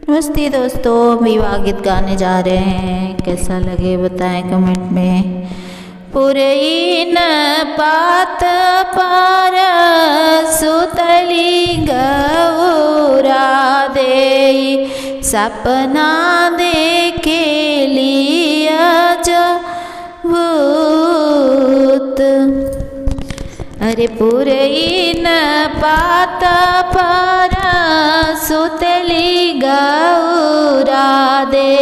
नमस्ते दोस्तों, विवाह गीत गाने जा रहे हैं। कैसा लगे बताएं कमेंट में। पुरैन पात पार सुतली गौरा दे, सपना देखे लिया जबूत। अरे पुरैन पात पार सुतली गौरा दे,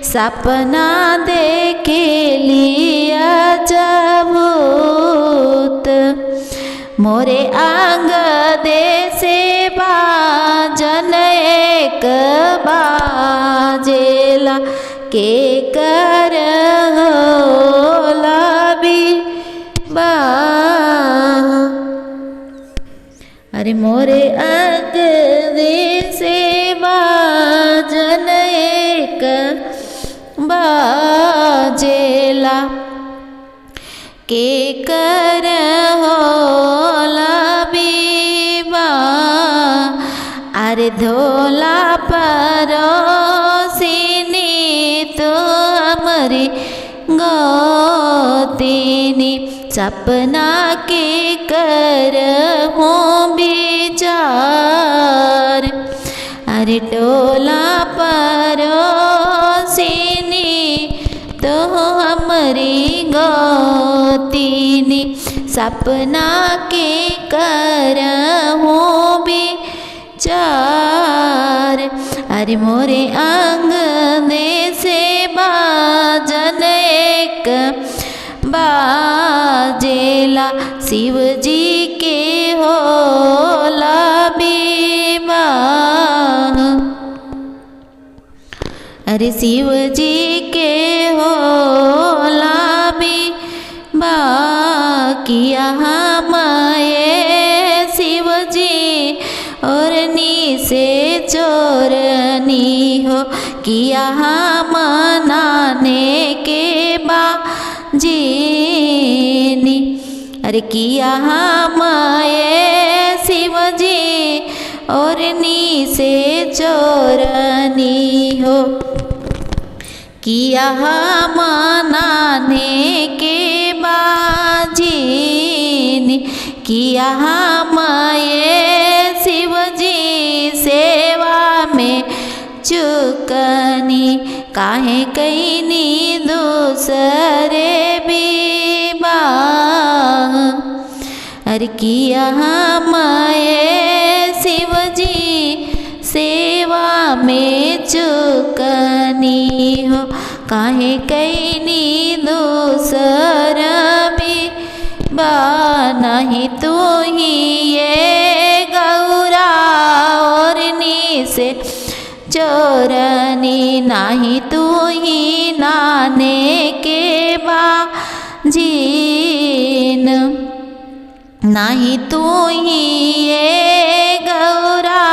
सपना देखे लिया जबूत। मोरे आंग दे से बाजन एक बाजेला, के कर होला बा। अरे मोरे आंग दे से बाजन एक बाजेला, के कर होला बीबा। अरे धोला परोसिनी तो हमारी गोतिनी, सपना के कर हूँ विचार। अरे टोला परोसिनी तो हमारी गोतिनी, सपना के कर हूँ विचार। अरे मोरे आंगने से बाजन एक बाजेला, शिव जी के होला विवाह। अरे शिव जी के होला विवाह, किया हमारे शिव जी और नी से चोरनी हो, किया हम नाने के बाजीनी। अरे किया हम शिव जी और नी से चोरनी हो, किया हम नाने के बाजीनी। किया हम शिव जी सेवा में चुकनी, काहे कैनी दूसरे विवाह। अरे किया हम शिव जी सेवा में चुकनी हो, काहे कैनी दूसरा विवाह। नहीं तू ही ये गौरा और नी से चोरनी, नहीं तू ही नाने के बाजीन। नहीं तू ही ये गौरा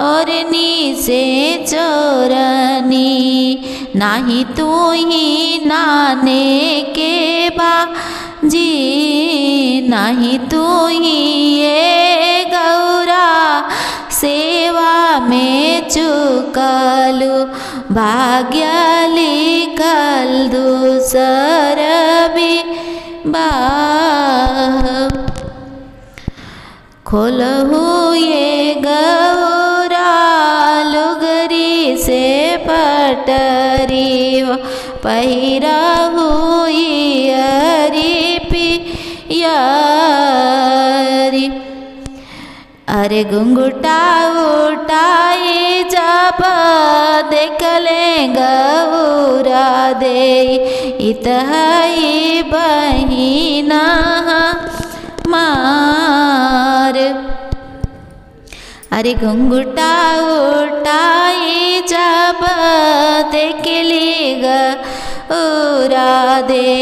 और नी से चोरनी, नहीं तू ही नाने के बाजी। नहीं तू ही ये गौरा सेवा में चुकलू, भाग्य लिखल दूसर विवाह। खोलहु ये गौरा लुगरी से पटरी, पहिरा हुई अरी पियारी। अरे घुंघटा उठाई जब देख ले गौरा दे, इतही बहिना मार। अरे घुंघटा उठाई जब देख ली गौरा दे,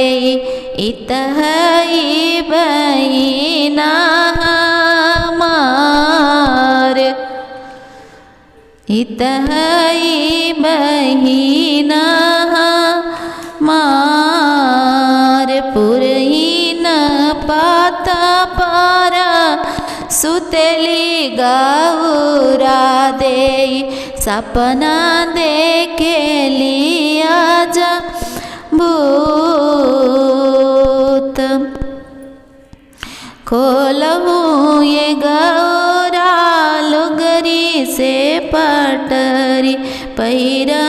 इतही बहिना मार। इतही बहिना मार। पुरैन पात पार सुतली गौरा दे सपना देखे लिया जा भूत। खोलूँ ये गौरा लुगरी से पटरी, पैरा